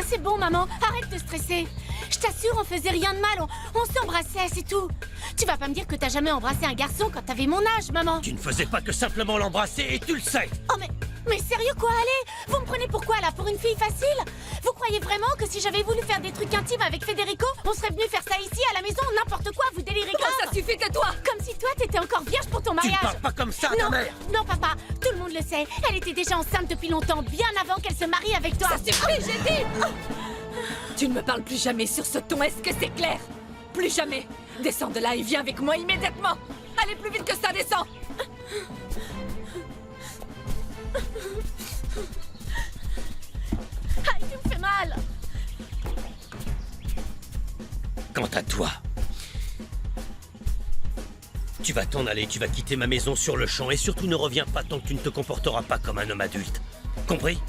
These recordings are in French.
c'est bon, maman. Arrête de stresser. Je t'assure, on faisait rien de mal. On s'embrassait, c'est tout. Tu vas pas me dire que t'as jamais embrassé un garçon quand t'avais mon âge, maman. Tu ne faisais pas que simplement l'embrasser et tu le sais. Oh, mais sérieux, quoi, allez. Vous me prenez pour quoi, là? Pour une fille facile? Vous croyez vraiment que si j'avais voulu faire des trucs intimes avec Federico, on serait venu faire ça ici, à la maison, n'importe quoi? Vous délirez grave. Ça suffit, tais-toi. Comme si toi, t'étais encore vierge pour ton Tu mariage. ne parles pas comme ça à ta Non, mère. non, papa, tout le monde le sait. Elle était déjà enceinte depuis longtemps, bien avant qu'elle se marie avec toi. Ça suffit, j'ai dit. Tu ne me parles plus jamais sur ce ton, est-ce que c'est clair? Plus jamais. Descends de là et viens avec moi immédiatement. Allez plus vite que ça, descends. Aïe, tu me fais mal. Quant à toi, tu vas t'en aller, tu vas quitter ma maison sur le champ et surtout ne reviens pas tant que tu ne te comporteras pas comme un homme adulte. Compris?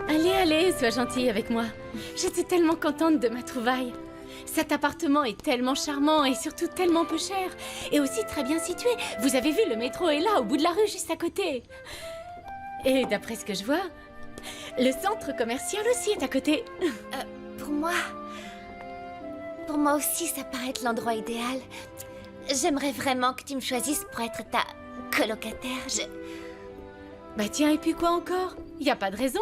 Allez, allez, sois gentille avec moi. J'étais tellement contente de ma trouvaille. Cet appartement est tellement charmant et surtout tellement peu cher. Et aussi très bien situé. Vous avez vu, le métro est là, au bout de la rue, juste à côté. Et d'après ce que je vois, le centre commercial aussi est à côté. Pour moi aussi, ça paraît être l'endroit idéal. J'aimerais vraiment que tu me choisisses pour être ta colocataire. Bah tiens, et puis quoi encore? Y a pas de raison.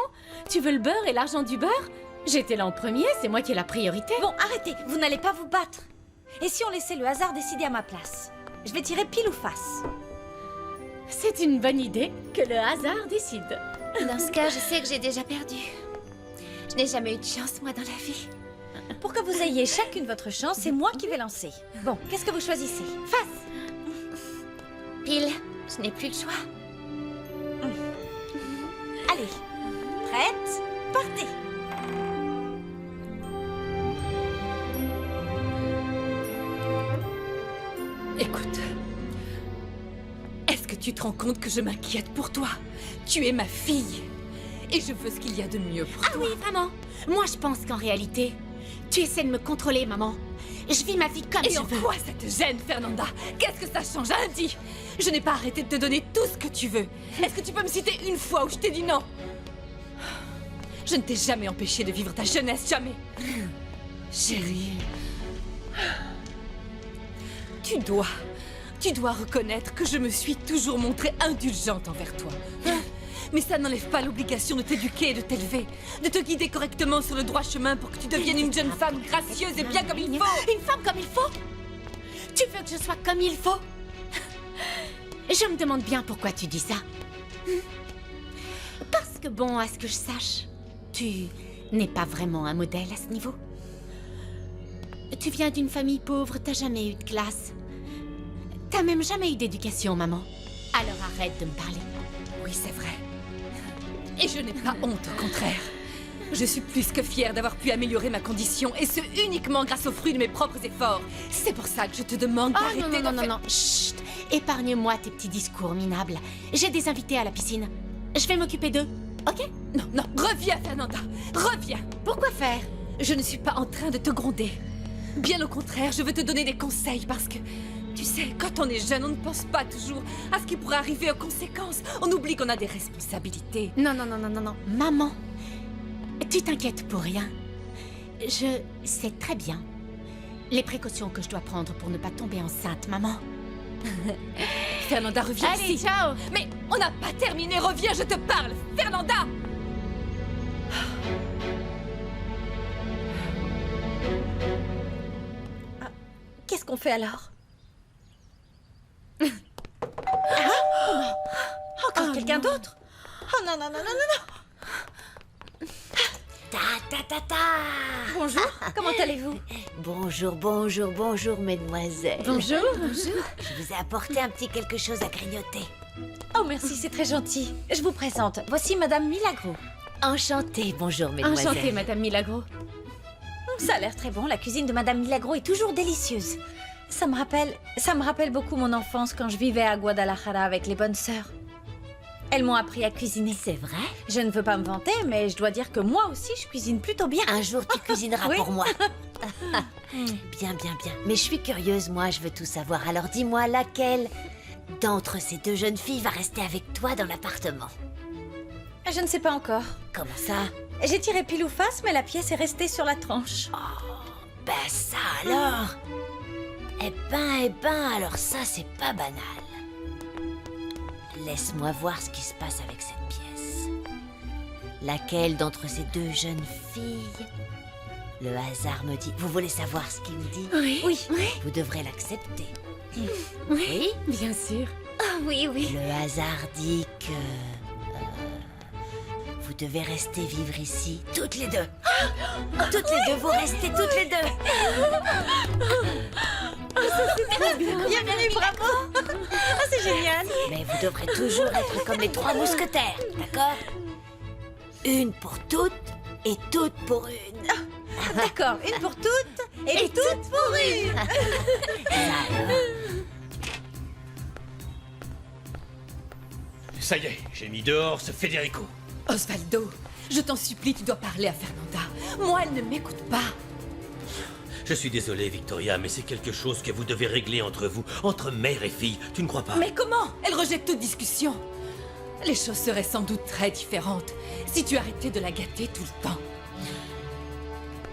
Tu veux le beurre et l'argent du beurre? J'étais là en premier, c'est moi qui ai la priorité. Bon, arrêtez, vous n'allez pas vous battre. Et si on laissait le hasard décider à ma place? Je vais tirer pile ou face. C'est une bonne idée que le hasard décide. Dans ce cas, je sais que j'ai déjà perdu. Je n'ai jamais eu de chance, moi, dans la vie. Pour que vous ayez chacune votre chance, c'est moi qui vais lancer. Bon, qu'est-ce que vous choisissez? Face. Pile, je n'ai plus le choix. Allez, prête? Partez! Écoute, est-ce que tu te rends compte que je m'inquiète pour toi? Tu es ma fille et je veux ce qu'il y a de mieux pour Ah toi. oui, vraiment. Moi, je pense qu'en réalité, tu essaies de me contrôler, maman. Je vis ma vie comme Et je en veux. quoi ça te gêne, Fernanda? Qu'est-ce que ça change? Hein, dis! Je n'ai pas arrêté de te donner tout ce que tu veux. Est-ce que tu peux me citer une fois où je t'ai dit non? Je ne t'ai jamais empêché de vivre ta jeunesse, jamais. Chérie, tu dois reconnaître que je me suis toujours montrée indulgente envers toi. Mais ça n'enlève pas l'obligation de t'éduquer et de t'élever, de te guider correctement sur le droit chemin pour que tu deviennes une jeune femme gracieuse et bien comme il faut. Une femme comme il faut? Tu veux que je sois comme il faut? Je me demande bien pourquoi tu dis ça. Parce que bon, à ce que je sache, tu n'es pas vraiment un modèle à ce niveau. Tu viens d'une famille pauvre, t'as jamais eu de classe. T'as même jamais eu d'éducation, maman. Alors arrête de me parler. Oui, c'est vrai. Et je n'ai pas honte, au contraire. Je suis plus que fière d'avoir pu améliorer ma condition, et ce uniquement grâce aux fruits de mes propres efforts. C'est pour ça que je te demande Oh d'arrêter non, de non, non, non, chut. Épargne-moi tes petits discours minables. J'ai des invités à la piscine. Je vais m'occuper d'eux, ok? Non, non, reviens, Fernanda. Reviens. Pourquoi faire? Je ne suis pas en train de te gronder. Bien au contraire, je veux te donner des conseils parce que, tu sais, quand on est jeune, on ne pense pas toujours à ce qui pourrait arriver aux conséquences. On oublie qu'on a des responsabilités. Non, non, non, non, non, non. Maman, tu t'inquiètes pour rien. Je sais très bien les précautions que je dois prendre pour ne pas tomber enceinte, maman. Fernanda, reviens Allez, ici. ciao! Mais on n'a pas terminé, reviens, je te parle. Fernanda! Qu'est-ce qu'on fait alors? Encore quelqu'un d'autre? Oh non, non, non, non, non, non! Ta ta ta ta. Bonjour, comment allez-vous? Bonjour, bonjour, bonjour, mesdemoiselles. Bonjour. Je vous ai apporté un petit quelque chose à grignoter. Oh merci, c'est très gentil. Je vous présente, voici Madame Milagro. Enchantée, bonjour, mesdemoiselles. Enchantée, Madame Milagro. Ça a l'air très bon, la cuisine de Madame Milagro est toujours délicieuse. Ça me rappelle beaucoup mon enfance quand je vivais à Guadalajara avec les bonnes sœurs. Elles m'ont appris à cuisiner. C'est vrai? Je ne veux pas me vanter, mais je dois dire que moi aussi, je cuisine plutôt bien. Un jour, tu cuisineras Oui. pour moi. Bien, bien, bien. Mais je suis curieuse, moi, je veux tout savoir. Alors dis-moi, laquelle d'entre ces deux jeunes filles va rester avec toi dans l'appartement? Je ne sais pas encore. Comment ça? J'ai tiré pile ou face, mais la pièce est restée sur la tranche. Ben ça alors. Eh ben, alors ça c'est pas banal. Laisse-moi voir ce qui se passe avec cette pièce. Laquelle d'entre ces deux jeunes filles? Le hasard me dit... Vous voulez savoir ce qu'il me dit? Oui. Oui. Vous devrez l'accepter. Oui. Oui? Bien sûr. Ah oui. Le hasard dit que... vous devez rester vivre ici, toutes les deux. Toutes les deux, vous restez toutes les deux. Bienvenue, bravo. Ah, c'est génial. Mais vous devrez toujours être comme les trois mousquetaires, d'accord? Une pour toutes et toutes pour une. D'accord, une pour toutes et toutes pour une. Ça y est, j'ai mis dehors ce Federico. Osvaldo, je t'en supplie, tu dois parler à Fernanda. Moi, elle ne m'écoute pas. Je suis désolé, Victoria, mais c'est quelque chose que vous devez régler entre vous, entre mère et fille. Tu ne crois pas? Mais comment? Elle rejette toute discussion. Les choses seraient sans doute très différentes si tu arrêtais de la gâter tout le temps.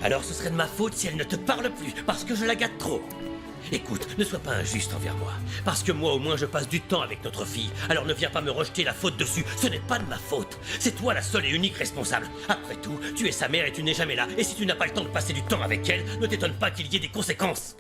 Alors ce serait de ma faute si elle ne te parle plus, parce que je la gâte trop. Écoute, ne sois pas injuste envers moi. Parce que moi, au moins, je passe du temps avec notre fille. Alors ne viens pas me rejeter la faute dessus. Ce n'est pas de ma faute. C'est toi la seule et unique responsable. Après tout, tu es sa mère et tu n'es jamais là. Et si tu n'as pas le temps de passer du temps avec elle, ne t'étonne pas qu'il y ait des conséquences.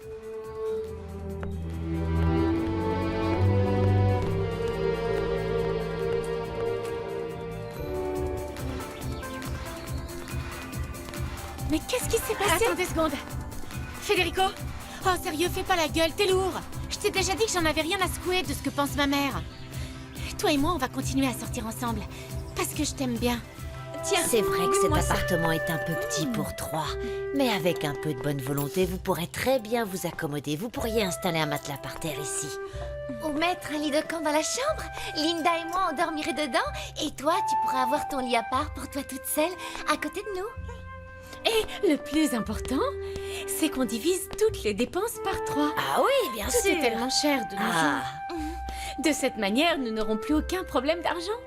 Mais qu'est-ce qui s'est passé? Attends 2 secondes. Federico? Oh sérieux, fais pas la gueule, t'es lourd. Je t'ai déjà dit que j'en avais rien à secouer de ce que pense ma mère. Toi et moi, on va continuer à sortir ensemble. Parce que je t'aime bien. Tiens, C'est vrai que cet moi ça. appartement est un peu petit pour 3. Mais avec un peu de bonne volonté, vous pourrez très bien vous accommoder. Vous pourriez installer un matelas par terre ici. Ou mettre un lit de camp dans la chambre. Linda et moi, on dormirait dedans. Et toi, tu pourras avoir ton lit à part pour toi toute seule, à côté de nous. Et le plus important, c'est qu'on divise toutes les dépenses par 3. Ah oui, bien Tout est tellement cher de nos Ah. jours. De cette manière, nous n'aurons plus aucun problème d'argent.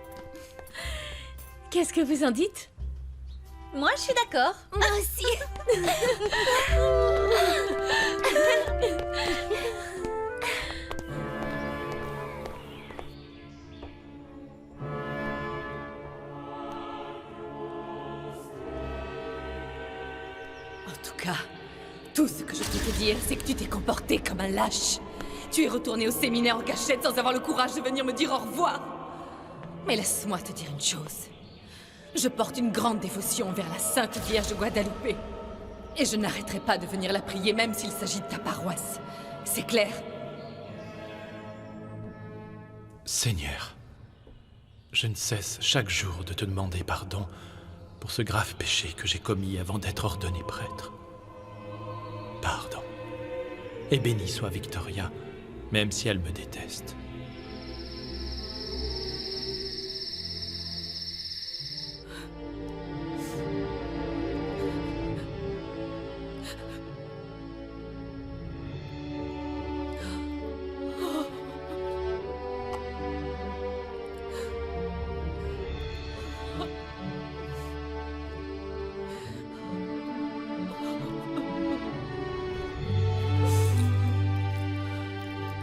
Qu'est-ce que vous en dites? Moi, je suis d'accord. Moi aussi. En tout cas, tout ce que je peux te dire, c'est que tu t'es comporté comme un lâche. Tu es retourné au séminaire en cachette sans avoir le courage de venir me dire au revoir. Mais laisse-moi te dire une chose. Je porte une grande dévotion vers la Sainte Vierge de Guadalupe. Et je n'arrêterai pas de venir la prier, même s'il s'agit de ta paroisse. C'est clair? Seigneur, je ne cesse chaque jour de te demander pardon pour ce grave péché que j'ai commis avant d'être ordonné prêtre. Pardon. Et bénie soit Victoria, même si elle me déteste.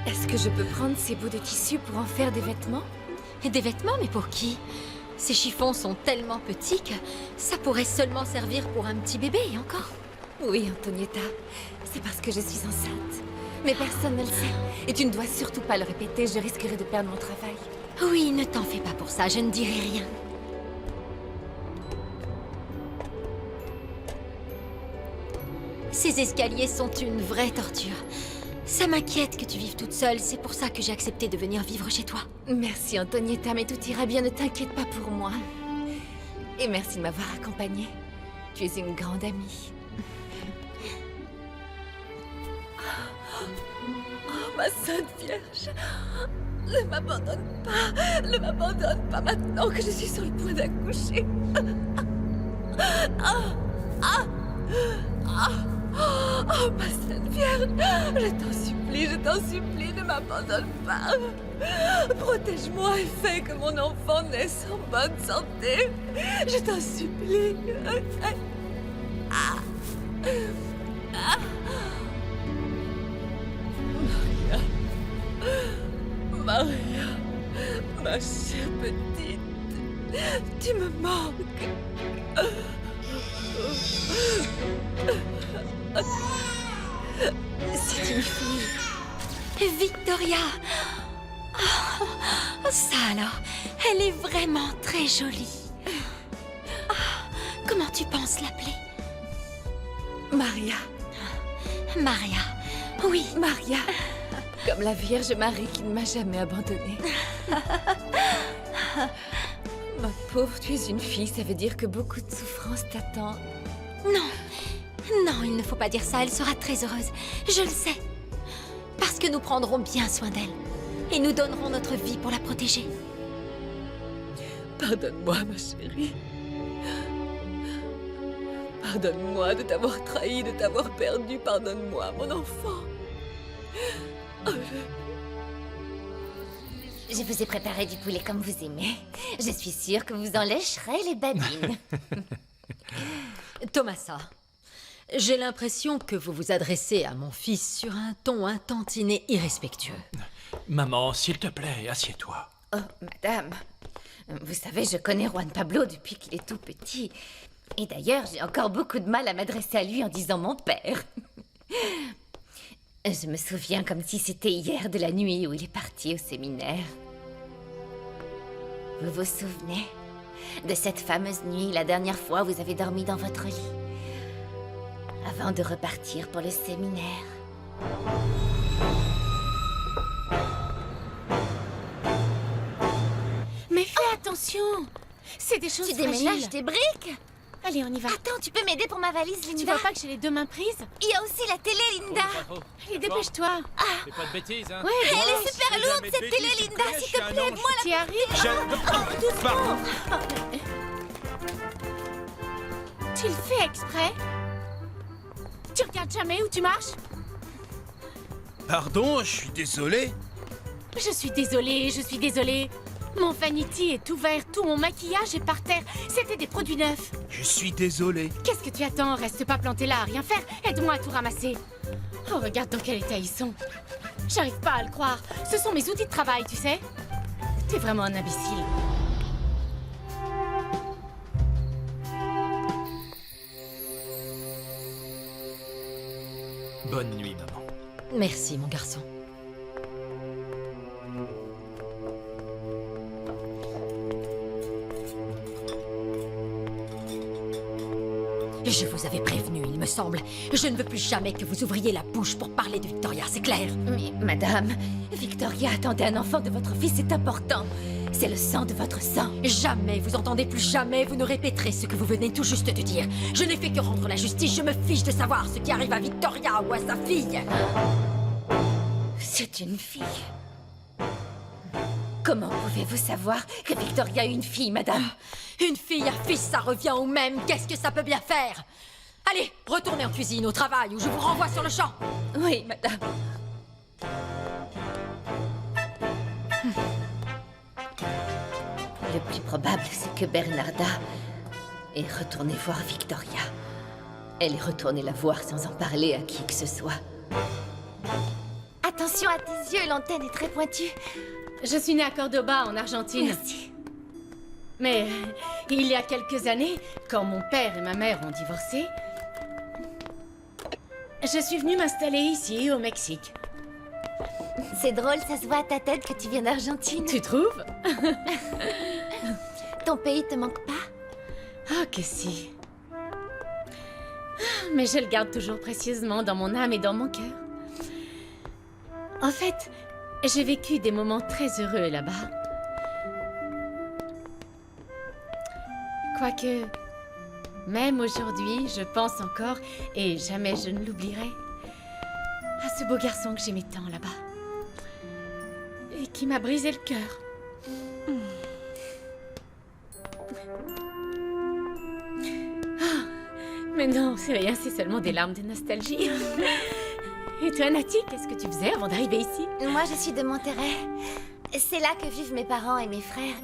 Est-ce que je peux prendre ces bouts de tissu pour en faire des vêtements? Et des vêtements, mais pour qui? Ces chiffons sont tellement petits que ça pourrait seulement servir pour un petit bébé, et encore. Oui, Antonietta. C'est parce que je suis enceinte. Mais personne ne le sait. Et tu ne dois surtout pas le répéter, je risquerais de perdre mon travail. Oui, ne t'en fais pas pour ça, je ne dirai rien. Ces escaliers sont une vraie torture. Ça m'inquiète que tu vives toute seule, c'est pour ça que j'ai accepté de venir vivre chez toi. Merci, Antonietta, mais tout ira bien, ne t'inquiète pas pour moi. Et merci de m'avoir accompagnée. Tu es une grande amie. Oh, ma Sainte Vierge, ne m'abandonne pas maintenant que je suis sur le point d'accoucher. Oh, ma Sainte Vierge, je t'en supplie. supplie, ne m'abandonne pas. Protège-moi et fais que mon enfant naisse en bonne santé. Je t'en supplie. Maria, ma chère petite, tu me manques. C'est une fille. Victoria. Oh, ça alors, elle est vraiment très jolie. Ah, comment tu penses l'appeler? Maria, Maria. Oui, Maria, comme la Vierge Marie qui ne m'a jamais abandonnée. Ma pauvre, tu es une fille, ça veut dire que beaucoup de souffrance t'attend. non. Non, il ne faut pas dire ça, elle sera très heureuse. Je le sais. Parce que nous prendrons bien soin d'elle. Et nous donnerons notre vie pour la protéger. Pardonne-moi, ma chérie. Pardonne-moi de t'avoir trahi, de t'avoir perdu. Pardonne-moi, mon enfant. Je vous ai préparé du poulet comme vous aimez. Je suis sûre que vous en lécherez les babines. Thomasa, j'ai l'impression que vous vous adressez à mon fils sur un ton un tantinet irrespectueux. Maman, s'il te plaît, assieds-toi. Oh, madame, vous savez, je connais Juan Pablo depuis qu'il est tout petit. Et d'ailleurs, j'ai encore beaucoup de mal à m'adresser à lui en disant mon père. Je me souviens comme si c'était hier de la nuit où il est parti au séminaire. Vous vous souvenez de cette fameuse nuit, la dernière fois où vous avez dormi dans votre lit, avant de repartir pour le séminaire? Mais fais attention. C'est des choses Tu fragiles. déménages tes briques? Allez, on y va. Attends, tu peux m'aider pour ma valise, Linda? Tu vois pas que j'ai les deux mains prises? Il y a aussi la télé, Linda. Allez, dépêche-toi. Fais pas de bêtises, hein. Ouais, Elle est super lourde, cette télé, Linda. S'il te plaît, aide-moi tu y arrives? Pardon. Tu le fais exprès? Tu regardes jamais où tu marches? Pardon, je suis désolé. Je suis désolée. Mon vanity est ouvert, tout mon maquillage est par terre. C'était des produits neufs. Je suis désolé. Qu'est-ce que tu attends? Reste pas planté là à rien faire. Aide-moi à tout ramasser. Oh, regarde dans quel état ils sont. J'arrive pas à le croire. Ce sont mes outils de travail, tu sais. T'es vraiment un imbécile. Bonne nuit, maman. Merci, mon garçon. Je vous avais prévenu, il me semble. Je ne veux plus jamais que vous ouvriez la bouche pour parler de Victoria, c'est clair? Mais, madame, Victoria attendait un enfant de votre fils, c'est important. C'est le sang de votre sang. Jamais, vous entendez, plus jamais, vous ne répéterez ce que vous venez tout juste de dire. Je n'ai fait que rendre la justice, je me fiche de savoir ce qui arrive à Victoria ou à sa fille. C'est une fille. Comment pouvez-vous savoir que Victoria a une fille, madame? Une fille, un fils, ça revient au même. Qu'est-ce que ça peut bien faire? Allez, retournez en cuisine, au travail, ou je vous renvoie sur le champ. Oui, madame. Le plus probable, c'est que Bernarda est retournée voir Victoria. Elle est retournée la voir sans en parler à qui que ce soit. Attention à tes yeux, l'antenne est très pointue. Je suis née à Cordoba, en Argentine. Merci. Mais il y a quelques années, quand mon père et ma mère ont divorcé, je suis venue m'installer ici, au Mexique. C'est drôle, ça se voit à ta tête que tu viens d'Argentine. Tu trouves? Ton pays te manque pas? Ah, que si. Mais je le garde toujours précieusement dans mon âme et dans mon cœur. En fait, j'ai vécu des moments très heureux là-bas. Quoique, même aujourd'hui, je pense encore, et jamais je ne l'oublierai, à ce beau garçon que j'aimais tant là-bas. Et qui m'a brisé le cœur. Ah, mais non, c'est rien, c'est seulement des larmes de nostalgie. Et toi, Nati, qu'est-ce que tu faisais avant d'arriver ici? Moi, je suis de Monterrey. C'est là que vivent mes parents et mes frères.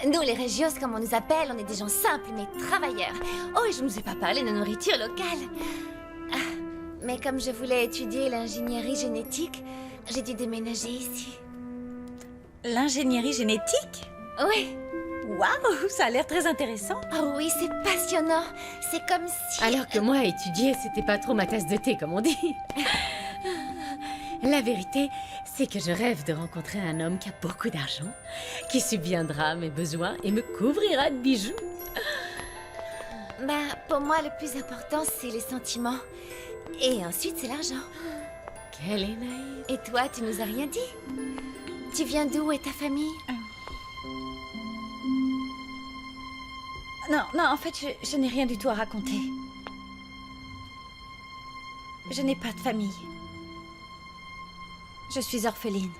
Nous, les Régios, comme on nous appelle, on est des gens simples mais travailleurs. Oh, et je ne vous ai pas parlé de nourriture locale. Ah, mais comme je voulais étudier l'ingénierie génétique, j'ai dû déménager ici. L'ingénierie génétique? Oui. Waouh, ça a l'air très intéressant. Oh oui, c'est passionnant. C'est comme si... Alors que moi, étudier, c'était pas trop ma tasse de thé, comme on dit. La vérité, c'est que je rêve de rencontrer un homme qui a beaucoup d'argent, qui subviendra à mes besoins et me couvrira de bijoux. Bah, pour moi, le plus important, c'est les sentiments. Et ensuite, c'est l'argent. Quelle est naïve. Et toi, tu nous as rien dit? Tu viens d'où et ta famille? Non, en fait, je n'ai rien du tout à raconter. Je n'ai pas de famille. Je suis orpheline.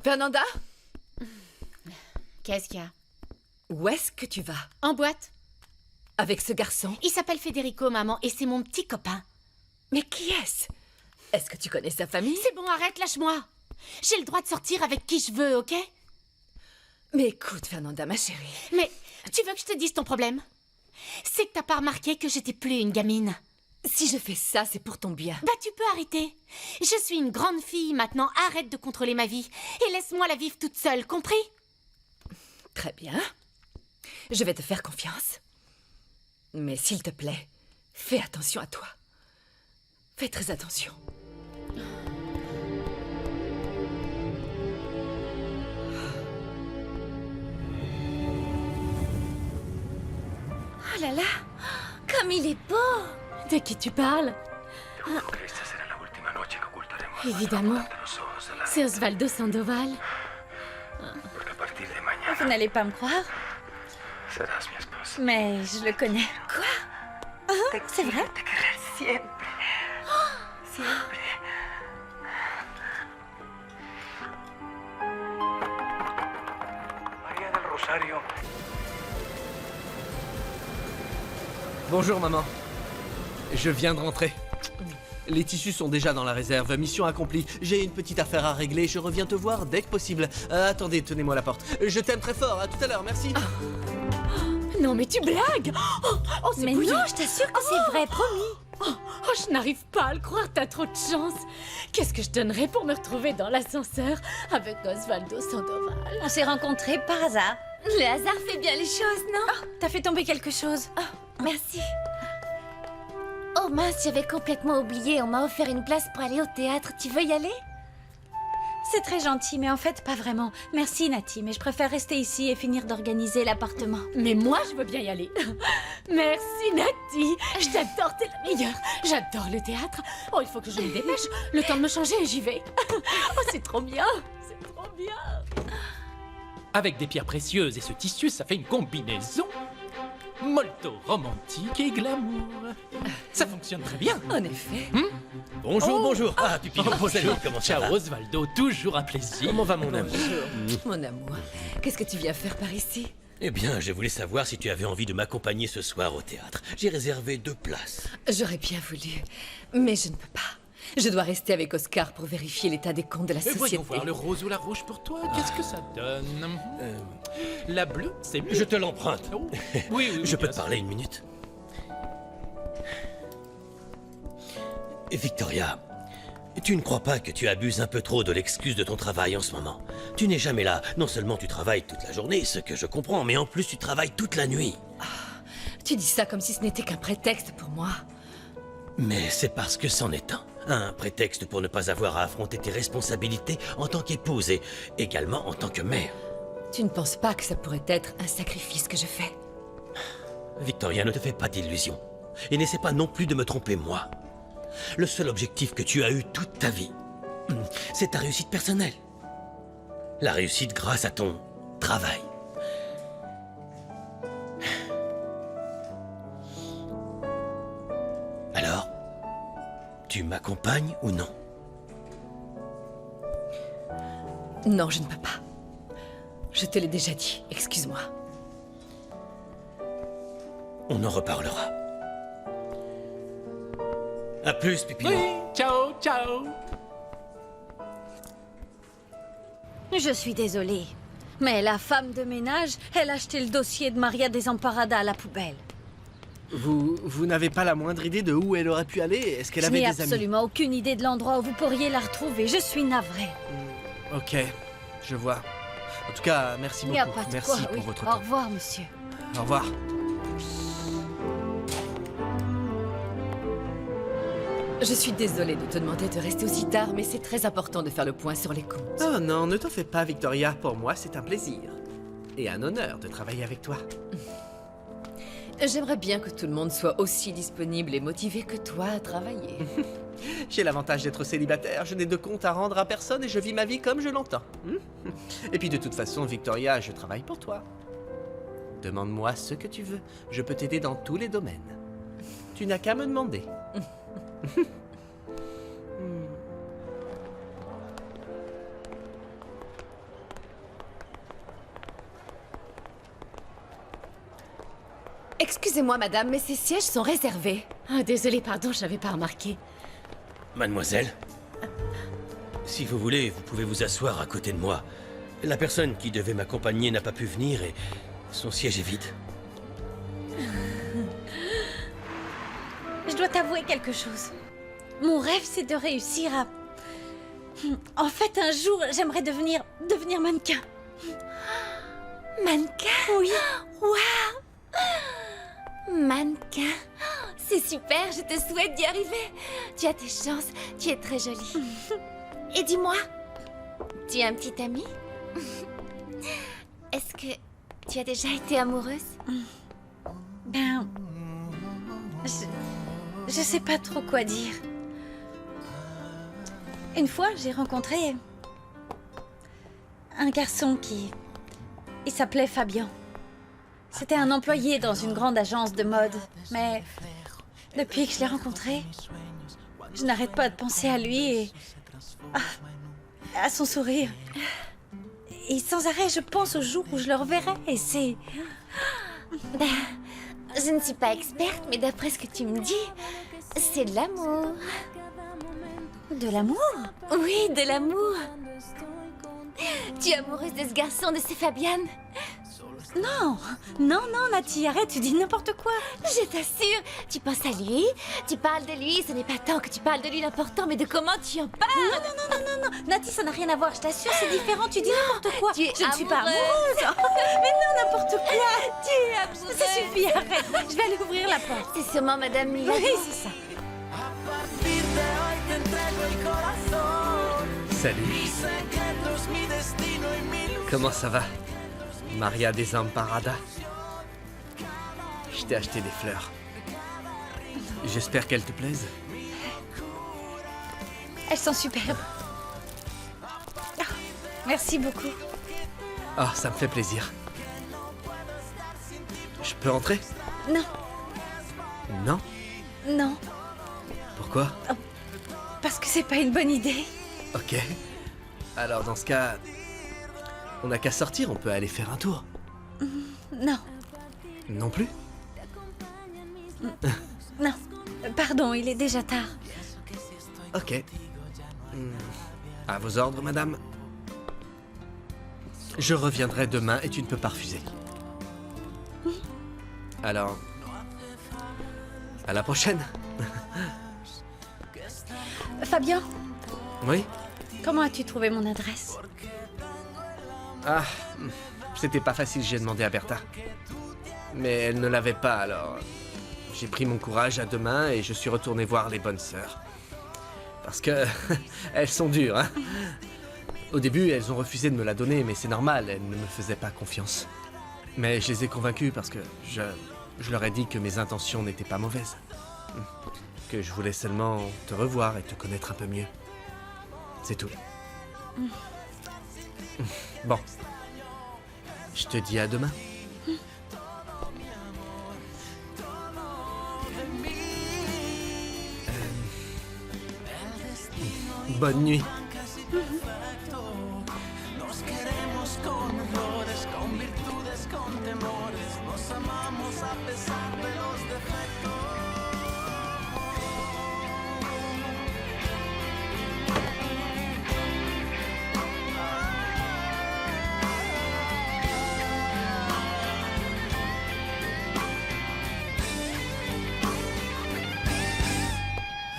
Fernanda, Qu'est-ce qu'il y a? où est-ce que tu vas? En boîte. Avec ce garçon? Il s'appelle Federico, maman, et c'est mon petit copain. Mais qui est-ce? Est-ce que tu connais sa famille? C'est bon, arrête, lâche-moi. J'ai le droit de sortir avec qui je veux, ok? Mais écoute, Fernanda, ma chérie. Mais tu veux que je te dise ton problème? C'est que t'as pas remarqué que j'étais plus une gamine. Si je fais ça, c'est pour ton bien. Bah tu peux arrêter. Je suis une grande fille maintenant, arrête de contrôler ma vie. Et laisse-moi la vivre toute seule, compris? Très bien. Je vais te faire confiance. Mais s'il te plaît, fais attention à toi. Fais très attention. Oh là là, comme il est beau! De qui tu parles? Évidemment. C'est Osvaldo Sandoval. Vous n'allez pas me croire, mais je le connais. Quoi? C'est vrai? Bonjour maman. Je viens de rentrer. Les tissus sont déjà dans la réserve. Mission accomplie. J'ai une petite affaire à régler. Je reviens te voir dès que possible. Attendez, tenez-moi la porte. Je t'aime très fort. À tout à l'heure. Merci. Non mais tu blagues! C'est Mais bouillant. non, je t'assure que c'est vrai, promis. Oh, je n'arrive pas à le croire, t'as trop de chance. Qu'est-ce que je donnerais pour me retrouver dans l'ascenseur avec Osvaldo Sandoval? On s'est rencontrés par hasard. Le hasard fait bien les choses, non? T'as fait tomber quelque chose. Merci. Oh mince, j'avais complètement oublié. On m'a offert une place pour aller au théâtre. Tu veux y aller? C'est très gentil, mais en fait, pas vraiment. Merci, Nati, mais je préfère rester ici et finir d'organiser l'appartement. Mais moi, je veux bien y aller. Merci, Nati. Je t'adore, t'es la meilleure. J'adore le théâtre. Oh, il faut que je me dépêche. Le temps de me changer et j'y vais. Oh, c'est trop bien. C'est trop bien. Avec des pierres précieuses et ce tissu, ça fait une combinaison molto romantique et glamour. Ça fonctionne très bien. En effet. Bonjour, bonjour. Ah, Pupillon, salut, comment ça Ciao va? Osvaldo, toujours un plaisir. Comment va mon amour? Mon amour, qu'est-ce que tu viens faire par ici? Eh bien, je voulais savoir si tu avais envie de m'accompagner ce soir au théâtre. J'ai réservé 2 places. J'aurais bien voulu, mais je ne peux pas. Je dois rester avec Oscar pour vérifier l'état des comptes de la Et société. voyons voir le rose ou la rouge pour toi. Qu'est-ce que ça donne La bleue, c'est mieux. Je te l'emprunte. Oh. Oui, Je peux bien te parler une minute? Victoria, tu ne crois pas que tu abuses un peu trop de l'excuse de ton travail en ce moment? Tu n'es jamais là. Non seulement tu travailles toute la journée, ce que je comprends, mais en plus tu travailles toute la nuit. Tu dis ça comme si ce n'était qu'un prétexte pour moi. Mais c'est parce que c'en est un. Un prétexte pour ne pas avoir à affronter tes responsabilités en tant qu'épouse et également en tant que mère. Tu ne penses pas que ça pourrait être un sacrifice que je fais? Victoria, ne te fais pas d'illusions. Et n'essaie pas non plus de me tromper, moi. Le seul objectif que tu as eu toute ta vie, c'est ta réussite personnelle. La réussite grâce à ton travail. Alors, tu tu m'accompagnes ou non? Non, je ne peux pas. Je te l'ai déjà dit, excuse-moi. On en reparlera. À plus, Pépino. Oui, ciao, ciao. Je suis désolée. Mais la femme de ménage, elle a acheté le dossier de Maria Desamparada à la poubelle. Vous n'avez pas la moindre idée de où elle aurait pu aller? Est-ce qu'elle Je avait n'ai des amis? absolument aucune idée de l'endroit où vous pourriez la retrouver. Je suis navrée. Ok, je vois. En tout cas, merci Il n'y a beaucoup. pas de Merci quoi, pour oui. votre Au temps. revoir, monsieur. Au revoir. Je suis désolée de te demander de rester aussi tard, mais c'est très important de faire le point sur les comptes. Oh non, ne t'en fais pas, Victoria. Pour moi, c'est un plaisir. Et un honneur de travailler avec toi. J'aimerais bien que tout le monde soit aussi disponible et motivé que toi à travailler. J'ai l'avantage d'être célibataire, je n'ai de compte à rendre à personne et je vis ma vie comme je l'entends. Et puis de toute façon, Victoria, je travaille pour toi. Demande-moi ce que tu veux, je peux t'aider dans tous les domaines. Tu n'as qu'à me demander. Excusez-moi, madame, mais ces sièges sont réservés. Ah, désolée, pardon, je n'avais pas remarqué. Mademoiselle, si vous voulez, vous pouvez vous asseoir à côté de moi. La personne qui devait m'accompagner n'a pas pu venir et son siège est vide. Je dois t'avouer quelque chose. Mon rêve, c'est de réussir à... En fait, un jour, j'aimerais devenir mannequin. Mannequin? Oui. Waouh! Mannequin. C'est super, je te souhaite d'y arriver. Tu as tes chances, tu es très jolie. Et dis-moi, tu as un petit ami? Est-ce que tu as déjà été amoureuse? Ben... Je sais pas trop quoi dire. Une fois, j'ai rencontré... un garçon qui... Il s'appelait Fabien. C'était un employé dans une grande agence de mode. Mais depuis que je l'ai rencontré, je n'arrête pas de penser à lui et... à son sourire. Et sans arrêt, je pense au jour où je le reverrai et c'est... Ben, je ne suis pas experte, mais d'après ce que tu me dis, c'est de l'amour. De l'amour? Oui, de l'amour. Tu es amoureuse de ce garçon, de ces Fabienne? Non, non, non, Nati, arrête, tu dis n'importe quoi. Je t'assure, tu penses à lui, tu parles de lui, ce n'est pas tant que tu parles de lui l'important, mais de comment tu en parles. Non, Nati, ça n'a rien à voir, je t'assure, c'est différent, tu dis n'importe quoi. Tu es Je ne suis pas amoureuse. amoureuse. Mais non, n'importe quoi. Tu es amoureuse. Ça suffit, arrête, je vais aller ouvrir la porte. C'est sûrement Madame Milagro. Oui, c'est ça. Salut. Comment ça va, Maria Desamparada? Je t'ai acheté des fleurs. J'espère qu'elles te plaisent. Elles sont superbes. Ah, merci beaucoup. Ah, ça me fait plaisir. Je peux entrer? Non, Non? non, Pourquoi? parce que c'est pas une bonne idée. Ok. Alors dans ce cas, on n'a qu'à sortir, on peut aller faire un tour. Non, Non plus? non. Pardon, il est déjà tard. Ok. À vos ordres, madame. Je reviendrai demain et tu ne peux pas refuser. Alors, à la prochaine. Fabien, Oui? comment as-tu trouvé mon adresse? Ah, c'était pas facile, j'ai demandé à Bertha. Mais elle ne l'avait pas, alors j'ai pris mon courage à deux mains et je suis retourné voir les bonnes sœurs. Parce que elles sont dures, hein. Au début, elles ont refusé de me la donner, mais c'est normal, elles ne me faisaient pas confiance. Mais je les ai convaincues parce que je leur ai dit que mes intentions n'étaient pas mauvaises. Que je voulais seulement te revoir et te connaître un peu mieux. C'est tout. Bon. Je te dis à demain. Bonne nuit.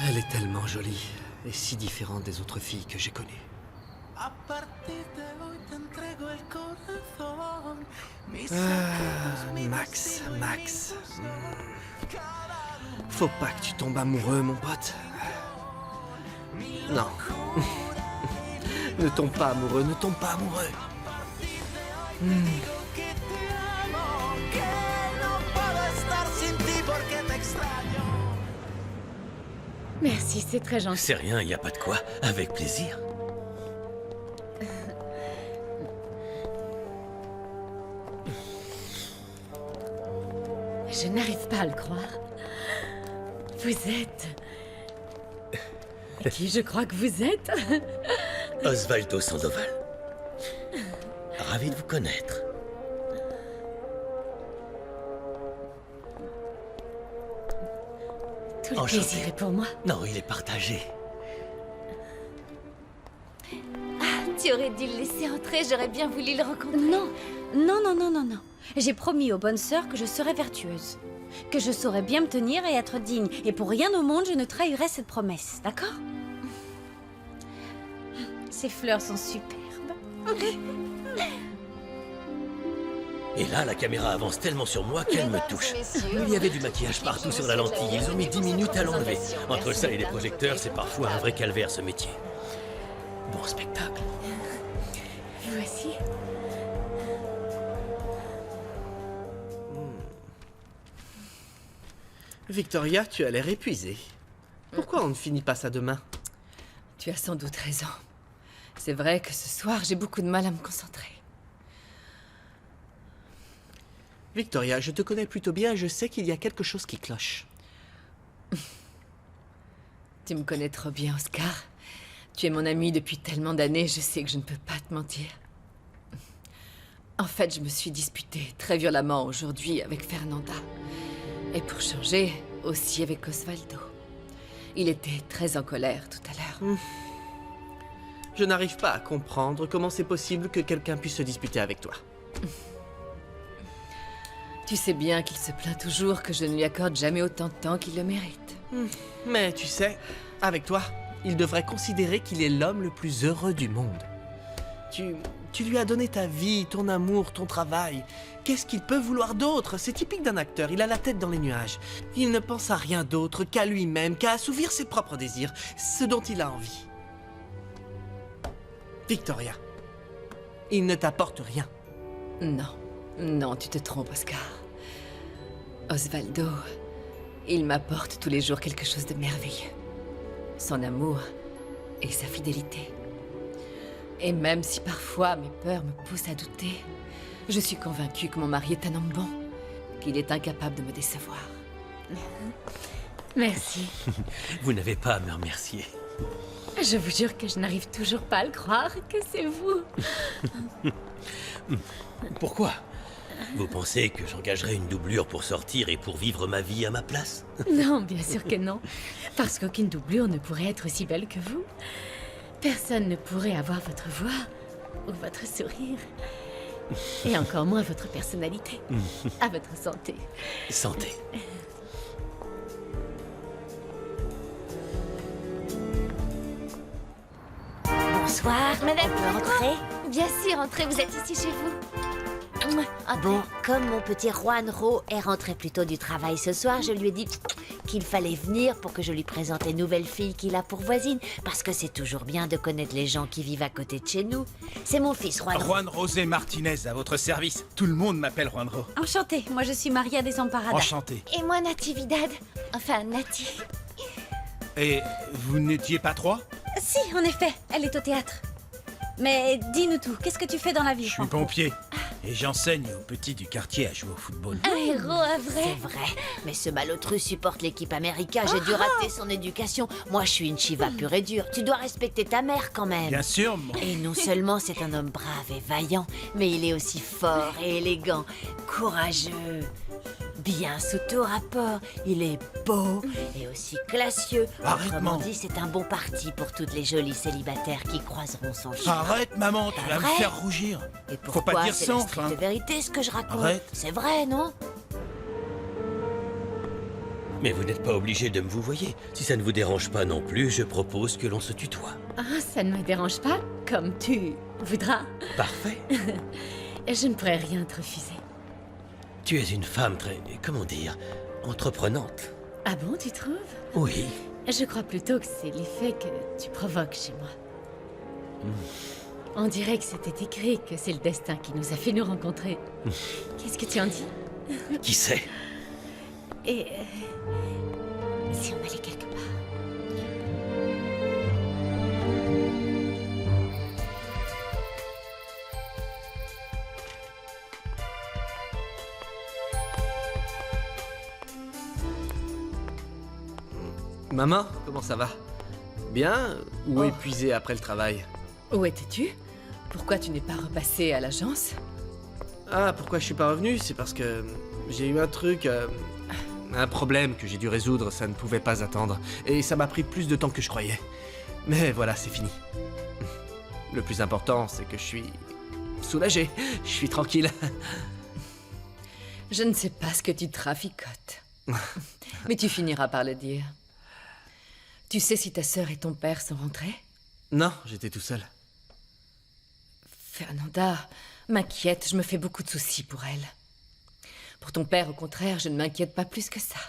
Elle est tellement jolie et si différente des autres filles que j'ai connues. Max. Faut pas que tu tombes amoureux, mon pote. Non. Ne tombe pas amoureux, ne tombe pas amoureux. Merci, c'est très gentil. C'est rien, y a pas de quoi. Avec plaisir. Je n'arrive pas à le croire. Vous êtes... Qui je crois que vous êtes? Osvaldo Sandoval. Ravi de vous connaître. Tout le Enchanté. plaisir est pour moi. Non, il est partagé. Tu aurais dû le laisser entrer, j'aurais bien voulu le rencontrer. Non, non. J'ai promis aux bonnes sœurs que je serais vertueuse, que je saurais bien me tenir et être digne. Et pour rien au monde, je ne trahirais cette promesse, d'accord? Ces fleurs sont superbes. Et là, la caméra avance tellement sur moi qu'elle me touche. Il y avait du maquillage partout sur la lentille. Ils ont mis 10 minutes à l'enlever. Entre ça et les projecteurs, c'est parfois un vrai calvaire, ce métier. Bon spectacle. Voici. Victoria, tu as l'air épuisée. Pourquoi on ne finit pas ça demain? Tu as sans doute raison. C'est vrai que ce soir, j'ai beaucoup de mal à me concentrer. Victoria, je te connais plutôt bien, je sais qu'il y a quelque chose qui cloche. Tu me connais trop bien, Oscar. Tu es mon ami depuis tellement d'années, je sais que je ne peux pas te mentir. En fait, je me suis disputée très violemment aujourd'hui avec Fernanda. Et pour changer, aussi avec Osvaldo. Il était très en colère tout à l'heure. Je n'arrive pas à comprendre comment c'est possible que quelqu'un puisse se disputer avec toi. Tu sais bien qu'il se plaint toujours que je ne lui accorde jamais autant de temps qu'il le mérite. Mais tu sais, avec toi, il devrait considérer qu'il est l'homme le plus heureux du monde. Tu lui as donné ta vie, ton amour, ton travail. Qu'est-ce qu'il peut vouloir d'autre? C'est typique d'un acteur, il a la tête dans les nuages. Il ne pense à rien d'autre qu'à lui-même, qu'à assouvir ses propres désirs, ce dont il a envie. Victoria, il ne t'apporte rien. Non, tu te trompes, Oscar. Osvaldo, il m'apporte tous les jours quelque chose de merveilleux. Son amour et sa fidélité. Et même si parfois mes peurs me poussent à douter, je suis convaincue que mon mari est un homme bon, qu'il est incapable de me décevoir. Merci. Vous n'avez pas à me remercier. Je vous jure que je n'arrive toujours pas à le croire que c'est vous. Pourquoi? Vous pensez que j'engagerai une doublure pour sortir et pour vivre ma vie à ma place? Non, bien sûr que non. Parce qu'aucune doublure ne pourrait être aussi belle que vous. Personne ne pourrait avoir votre voix ou votre sourire. Et encore moins votre personnalité. À votre santé. Santé. Bonsoir, madame, on peut entrer? Bien sûr, entrez, vous êtes ici chez vous. Bon, comme mon petit Juanro est rentré plus tôt du travail ce soir, je lui ai dit qu'il fallait venir pour que je lui présente les nouvelles filles qu'il a pour voisines. Parce que c'est toujours bien de connaître les gens qui vivent à côté de chez nous. C'est mon fils, Juanro. Juan José Martinez, à votre service. Tout le monde m'appelle Juanro. Enchantée, moi je suis Maria Desamparada. Enchanté. Et moi, Natividad. Enfin, Nati. Et vous n'étiez pas trois? Si, en effet, elle est au théâtre. Mais dis-nous tout, qu'est-ce que tu fais dans la vie, Je suis Franco? pompier. Et j'enseigne aux petits du quartier à jouer au football. Un héros, un vrai. C'est vrai. Mais ce malotru supporte l'équipe américaine. J'ai dû rater son éducation. Moi, je suis une Shiva pure et dure. Tu dois respecter ta mère quand même. Bien sûr, moi. Et non seulement c'est un homme brave et vaillant, mais il est aussi fort et élégant, courageux, bien sous tout rapport. Il est beau et aussi classieux. Arrête, Autrement maman. dit, c'est un bon parti pour toutes les jolies célibataires qui croiseront son chemin. Arrête, maman, tu vas me Vrai faire rougir. Et Faut pourquoi pas dire c'est ça, la enfin. stricte vérité ce que je raconte. Arrête. C'est vrai, non? Mais vous n'êtes pas obligé de me vous voyer. Si ça ne vous dérange pas non plus, je propose que l'on se tutoie. Ah, ça ne me dérange pas, comme tu voudras. Parfait. Je ne pourrais rien te refuser. Tu es une femme très, comment dire, entreprenante. Ah bon, tu trouves? Oui. Je crois plutôt que c'est l'effet que tu provoques chez moi. On dirait que c'était écrit, que c'est le destin qui nous a fait nous rencontrer. Qu'est-ce que tu en dis? Qui sait? Et si on allait quelque part? Maman, comment ça va? Bien ou épuisé après le travail? Où étais-tu? Pourquoi tu n'es pas repassé à l'agence? Ah, pourquoi je suis pas revenu? C'est parce que j'ai eu un truc, un problème que j'ai dû résoudre, ça ne pouvait pas attendre. Et ça m'a pris plus de temps que je croyais. Mais voilà, c'est fini. Le plus important, c'est que je suis soulagé, je suis tranquille. Je ne sais pas ce que tu traficotes. Mais tu finiras par le dire. Tu sais si ta sœur et ton père sont rentrés? Non, j'étais tout seul. Fernanda m'inquiète, je me fais beaucoup de soucis pour elle. Pour ton père, au contraire, je ne m'inquiète pas plus que ça.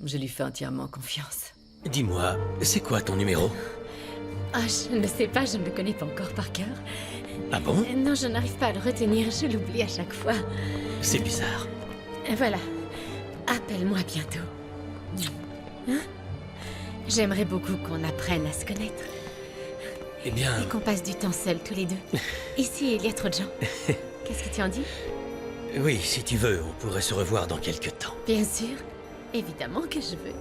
Je lui fais entièrement confiance. Dis-moi, c'est quoi ton numéro? Ah, je ne sais pas, je ne le connais pas encore par cœur. Ah bon? Non, je n'arrive pas à le retenir, je l'oublie à chaque fois. C'est bizarre. Voilà. Appelle-moi bientôt. Hein? J'aimerais beaucoup qu'on apprenne à se connaître. Eh bien, Et qu'on passe du temps seuls tous les deux. Ici, il y a trop de gens. Qu'est-ce que tu en dis? oui, si tu veux, on pourrait se revoir dans quelques temps. Bien sûr. Évidemment que je veux.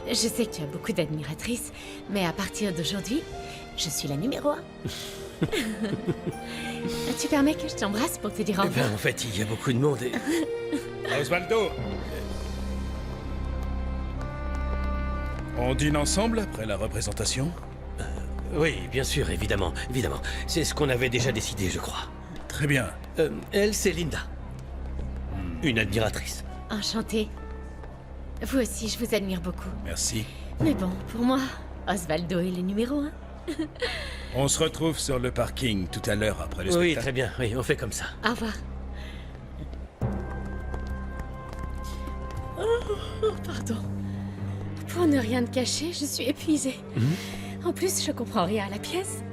Je sais que tu as beaucoup d'admiratrices, mais à partir d'aujourd'hui, je suis la numéro 1. Tu permets que je t'embrasse pour te dire au Eh revoir? ben, en fait, il y a beaucoup de monde et... Osvaldo On dîne ensemble après la représentation? Oui, bien sûr, évidemment, évidemment. C'est ce qu'on avait déjà décidé, je crois. Très bien. Elle, c'est Linda. Une admiratrice. Enchantée. Vous aussi, je vous admire beaucoup. Merci. Mais bon, pour moi, Osvaldo est le numéro 1. On se retrouve sur le parking tout à l'heure après le Oui, spectacle. très bien, oui, on fait comme ça. Au revoir. Oh, pardon. Pour ne rien te cacher, je suis épuisée. En plus, je comprends rien à la pièce.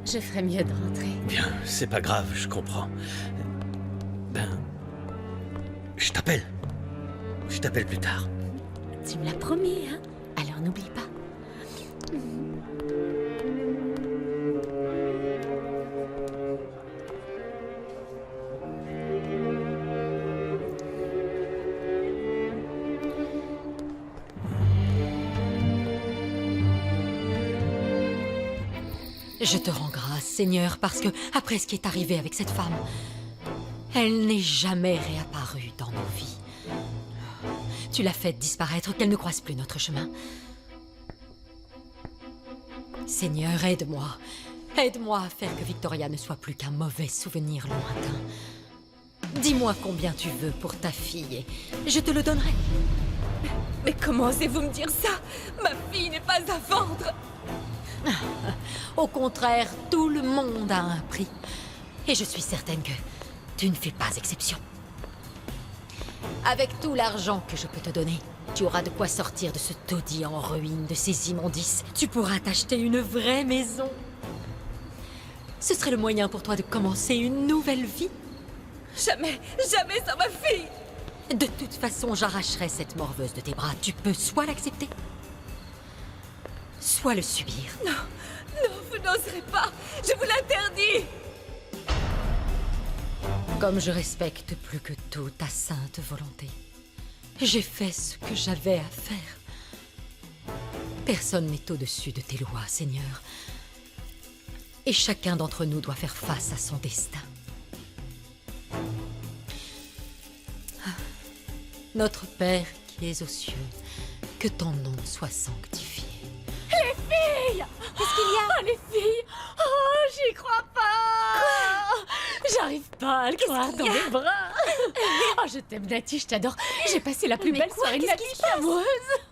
Je ferais mieux de rentrer. Bien, c'est pas grave, je comprends. Ben... Je t'appelle. Je t'appelle plus tard. Tu me l'as promis, hein? Alors n'oublie pas. Je te rends grâce, Seigneur, parce que, après ce qui est arrivé avec cette femme, elle n'est jamais réapparue dans nos vies. Tu l'as faite disparaître, qu'elle ne croise plus notre chemin. Seigneur, aide-moi. Aide-moi à faire que Victoria ne soit plus qu'un mauvais souvenir lointain. Dis-moi combien tu veux pour ta fille et je te le donnerai. Mais comment osez-vous me dire ça? Ma fille n'est pas à vendre. Au contraire, tout le monde a un prix. Et je suis certaine que tu ne fais pas exception. Avec tout l'argent que je peux te donner, tu auras de quoi sortir de ce taudis en ruine, de ces immondices. Tu pourras t'acheter une vraie maison. Ce serait le moyen pour toi de commencer une nouvelle vie. Jamais, jamais sans ma fille. De toute façon, j'arracherai cette morveuse de tes bras. Tu peux soit l'accepter, soit le subir. Non, vous je n'oserais pas. Je vous l'interdis. Comme je respecte plus que tout ta sainte volonté, j'ai fait ce que j'avais à faire. Personne n'est au-dessus de tes lois, Seigneur. Et chacun d'entre nous doit faire face à son destin. Notre Père qui es aux cieux, que ton nom soit sanctifié. Les filles! Qu'est-ce qu'il y a? Oh, les filles! Oh, j'y crois pas! J'arrive pas à le croire dans mes bras! Oh, je t'aime, Nati, je t'adore. J'ai passé la plus belle soirée de ma vie, je suis amoureuse.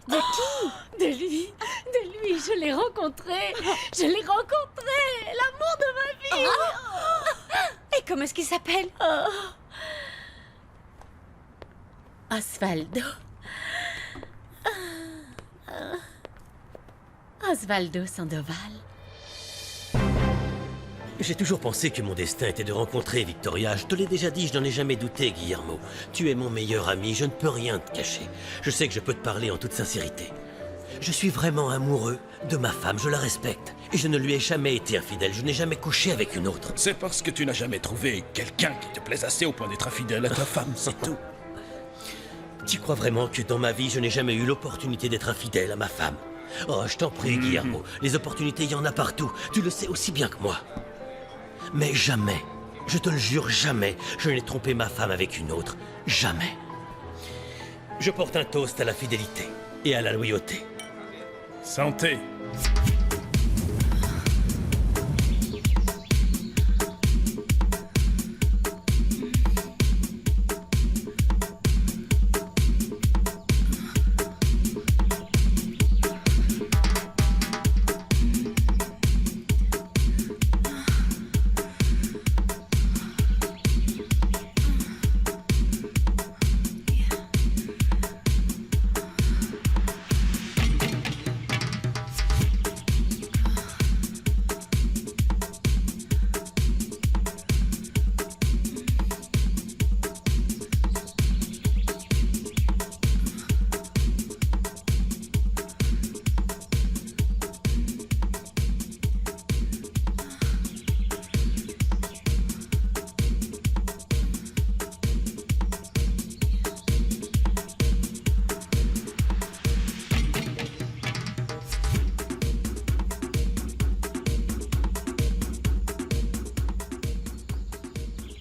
De qui? De lui. De lui, je l'ai rencontré. Je l'ai rencontré! L'amour de ma vie! Et comment est-ce qu'il s'appelle? Osvaldo. Osvaldo Sandoval. J'ai toujours pensé que mon destin était de rencontrer Victoria. Je te l'ai déjà dit, je n'en ai jamais douté, Guillermo. Tu es mon meilleur ami, je ne peux rien te cacher. Je sais que je peux te parler en toute sincérité. Je suis vraiment amoureux de ma femme, je la respecte. Et je ne lui ai jamais été infidèle, je n'ai jamais couché avec une autre. C'est parce que tu n'as jamais trouvé quelqu'un qui te plaise assez au point d'être infidèle à ta femme, c'est tout. Tu crois vraiment que dans ma vie, je n'ai jamais eu l'opportunité d'être infidèle à ma femme? Oh, je t'en prie, Guillermo. Les opportunités, il y en a partout. Tu le sais aussi bien que moi. Mais jamais, je te le jure, jamais, je n'ai trompé ma femme avec une autre. Jamais. Je porte un toast à la fidélité et à la loyauté. Santé.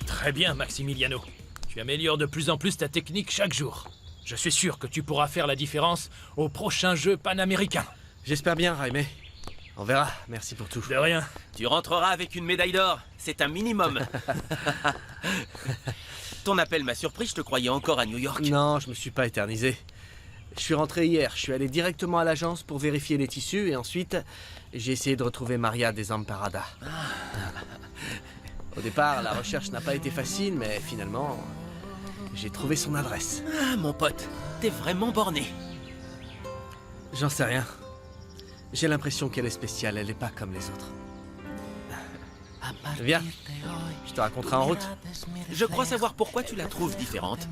Très bien, Maximiliano. Tu améliores de plus en plus ta technique chaque jour. Je suis sûr que tu pourras faire la différence au prochain jeu panaméricain. J'espère bien, Jaime. On verra, merci pour tout. De rien. Tu rentreras avec une médaille d'or, c'est un minimum. Ton appel m'a surpris, je te croyais encore à New York. Non, je me suis pas éternisé. Je suis rentré hier, je suis allé directement à l'agence pour vérifier les tissus et ensuite, j'ai essayé de retrouver Maria Desamparada. Au départ, la recherche n'a pas été facile, mais finalement, j'ai trouvé son adresse. Ah, mon pote, t'es vraiment borné. J'en sais rien. J'ai l'impression qu'elle est spéciale, elle n'est pas comme les autres. Viens, je te raconterai en route. Je crois savoir pourquoi tu la trouves différente.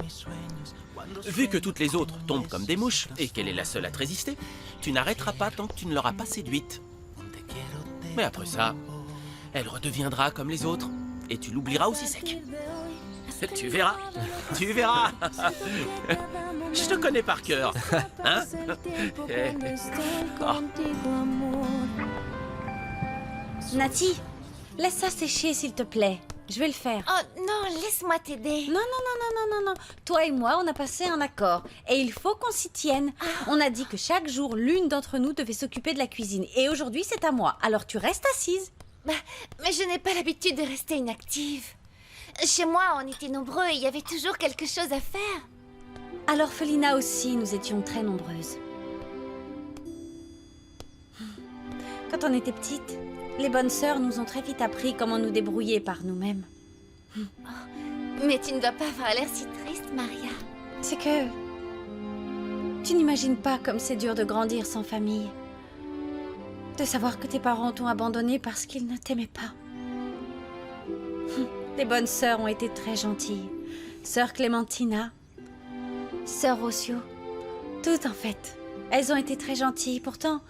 Vu que toutes les autres tombent comme des mouches et qu'elle est la seule à te résister, tu n'arrêteras pas tant que tu ne l'auras pas séduite. Mais après ça, elle redeviendra comme les autres et tu l'oublieras aussi sec. Tu verras, tu verras. Je te connais par cœur, hein? Nati, laisse ça sécher s'il te plaît. Je vais le faire. Oh non, laisse-moi t'aider. Non. Toi et moi, on a passé un accord. Et il faut qu'on s'y tienne. On a dit que chaque jour, l'une d'entre nous devait s'occuper de la cuisine. Et aujourd'hui, c'est à moi. Alors tu restes assise. Bah, mais je n'ai pas l'habitude de rester inactive. Chez moi, on était nombreux et il y avait toujours quelque chose à faire. À l'orphelinat aussi, nous étions très nombreuses. Quand on était petites, les bonnes sœurs nous ont très vite appris comment nous débrouiller par nous-mêmes. Mais tu ne dois pas avoir l'air si triste, Maria. C'est que... tu n'imagines pas comme c'est dur de grandir sans famille. De savoir que tes parents t'ont abandonné parce qu'ils ne t'aimaient pas. Les bonnes sœurs ont été très gentilles. Sœur Clémentina, Sœur Rossio, toutes en fait. Elles ont été très gentilles, pourtant...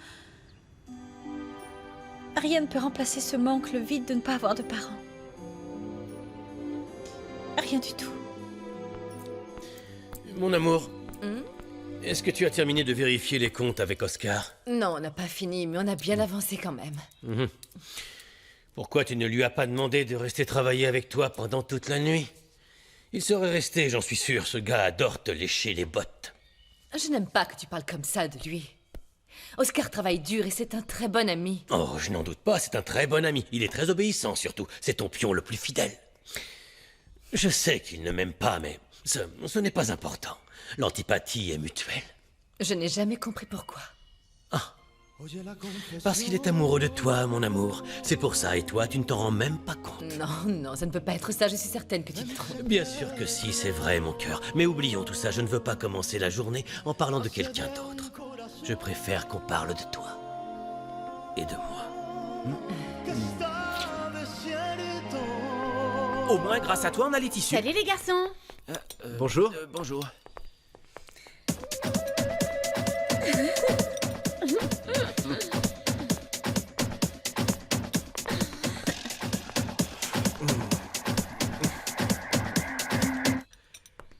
Rien ne peut remplacer ce manque, le vide de ne pas avoir de parents. Rien du tout. Mon amour, est-ce que tu as terminé de vérifier les comptes avec Oscar? Non, on n'a pas fini, mais on a bien avancé quand même. Pourquoi tu ne lui as pas demandé de rester travailler avec toi pendant toute la nuit? Il serait resté, j'en suis sûr, ce gars adore te lécher les bottes. Je n'aime pas que tu parles comme ça de lui. Oscar travaille dur et c'est un très bon ami. Oh, je n'en doute pas, c'est un très bon ami. Il est très obéissant, surtout. C'est ton pion le plus fidèle. Je sais qu'il ne m'aime pas, mais ce n'est pas important. L'antipathie est mutuelle. Je n'ai jamais compris pourquoi. Parce qu'il est amoureux de toi, mon amour. C'est pour ça, et toi, tu ne t'en rends même pas compte. Non, ça ne peut pas être ça, je suis certaine que tu te trompes. Bien sûr que si, c'est vrai, mon cœur. Mais oublions tout ça, je ne veux pas commencer la journée en parlant de quelqu'un d'autre. Je préfère qu'on parle de toi. Et de moi. Au moins, grâce à toi, on a les tissus. Salut les garçons. Bonjour. Bonjour.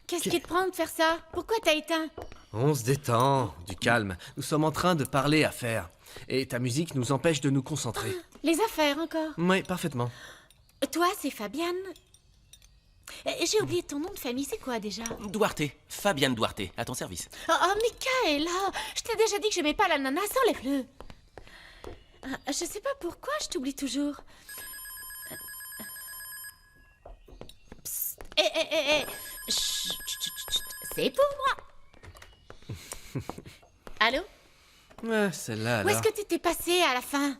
Qu'est-ce qui te prend de faire ça? Pourquoi t'as éteint? On se détend, du calme. Nous sommes en train de parler affaires. Et ta musique nous empêche de nous concentrer. Les affaires encore. Oui, parfaitement. Toi, c'est Fabienne. J'ai oublié ton nom de famille, c'est quoi déjà? Duarte. Fabienne Duarte, à ton service. Oh, Michaela, je t'ai déjà dit que j'aimais pas l'ananas, enlève-le. Je sais pas pourquoi je t'oublie toujours. Psst. Chut, chut, chut, chut. C'est pour moi. Allô? Ouais, celle-là, Où alors. est-ce que t'étais passé à la fin?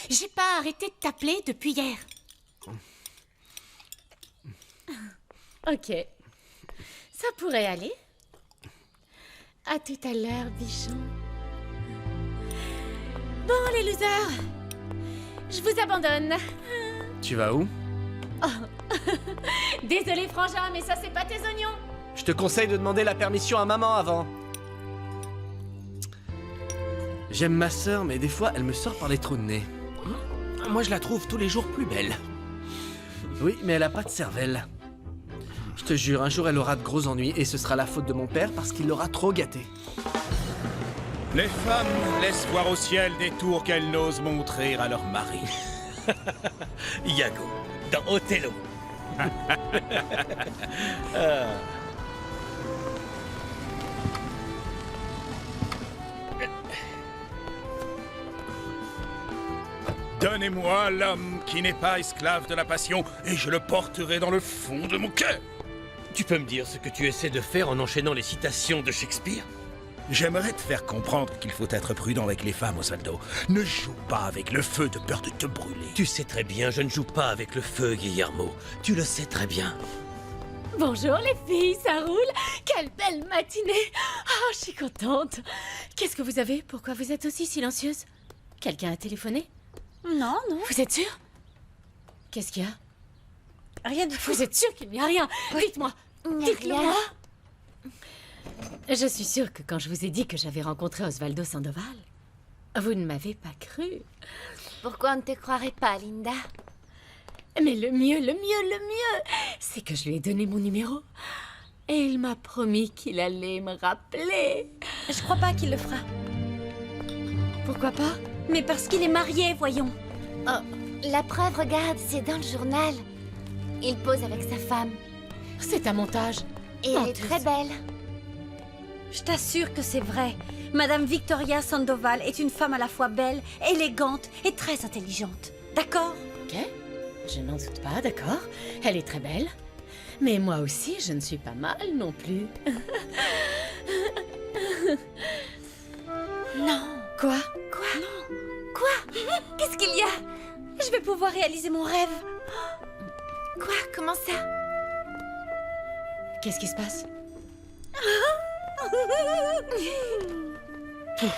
J'ai pas arrêté de t'appeler depuis hier. Ok. Ça pourrait aller. À tout à l'heure, bichon. Bon, les losers. Je vous abandonne. Tu vas où? Désolé, frangin, mais ça, c'est pas tes oignons. Je te conseille de demander la permission à maman avant. J'aime ma sœur, mais des fois, elle me sort par les trous de nez. Moi, je la trouve tous les jours plus belle. Oui, mais elle a pas de cervelle. Je te jure, un jour, elle aura de gros ennuis et ce sera la faute de mon père parce qu'il l'aura trop gâtée. Les femmes laissent voir au ciel des tours qu'elles n'osent montrer à leur mari. Iago, dans Othello. Donnez-moi l'homme qui n'est pas esclave de la passion et je le porterai dans le fond de mon cœur. Tu peux me dire ce que tu essaies de faire en enchaînant les citations de Shakespeare? J'aimerais te faire comprendre qu'il faut être prudent avec les femmes, Osvaldo. Ne joue pas avec le feu de peur de te brûler. Tu sais très bien, je ne joue pas avec le feu, Guillermo. Tu le sais très bien. Bonjour, les filles, ça roule? Quelle belle matinée. Oh, je suis contente. Qu'est-ce que vous avez? Pourquoi vous êtes aussi silencieuse? Quelqu'un a téléphoné? Non, non, Vous êtes sûre? Qu'est-ce qu'il y a? rien du tout. Vous êtes sûre qu'il n'y a rien? Dites-moi. Dites-le-moi. Je suis sûre que quand je vous ai dit que j'avais rencontré Osvaldo Sandoval, vous ne m'avez pas cru. Pourquoi on ne te croirait pas, Linda? Mais le mieux, c'est que je lui ai donné mon numéro. Et il m'a promis qu'il allait me rappeler. Je crois pas qu'il le fera. Pourquoi pas? Mais parce qu'il est marié, voyons. Oh, la preuve, regarde, c'est dans le journal. Il pose avec sa femme. C'est un montage. Et elle est Menteuse. très belle. Je t'assure que c'est vrai. Madame Victoria Sandoval est une femme à la fois belle, élégante et très intelligente. D'accord? Ok, je n'en doute pas, d'accord. Elle est très belle. Mais moi aussi, je ne suis pas mal non plus. Non. Quoi? Qu'est-ce qu'il y a? Je vais pouvoir réaliser mon rêve. Quoi? Comment ça? Qu'est-ce qui se passe?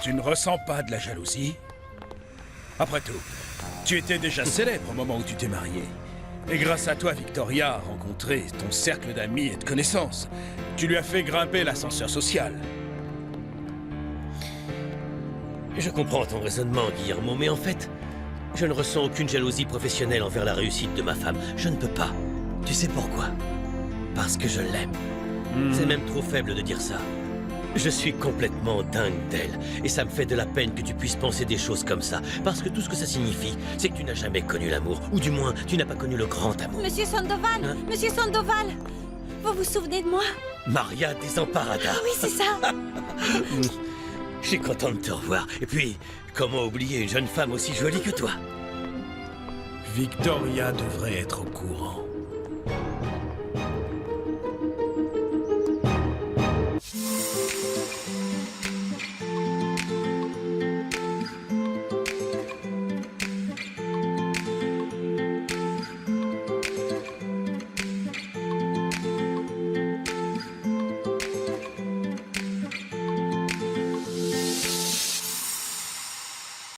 Tu ne ressens pas de la jalousie? Après tout, tu étais déjà célèbre au moment où tu t'es marié. Et grâce à toi, Victoria a rencontré ton cercle d'amis et de connaissances. Tu lui as fait grimper l'ascenseur social. Je comprends ton raisonnement, Guillermo, mais en fait, Je ne ressens aucune jalousie professionnelle envers la réussite de ma femme. Je ne peux pas. Tu sais pourquoi? Parce que je l'aime. C'est même trop faible de dire ça. Je suis complètement dingue d'elle. Et ça me fait de la peine que tu puisses penser des choses comme ça. Parce que tout ce que ça signifie, c'est que tu n'as jamais connu l'amour. Ou du moins, tu n'as pas connu le grand amour. Monsieur Sandoval, Hein? Monsieur Sandoval, vous vous souvenez de moi? Maria Desamparada. Oui, c'est ça. Je suis content de te revoir. Et puis, comment oublier une jeune femme aussi jolie que toi? Victoria devrait être au courant.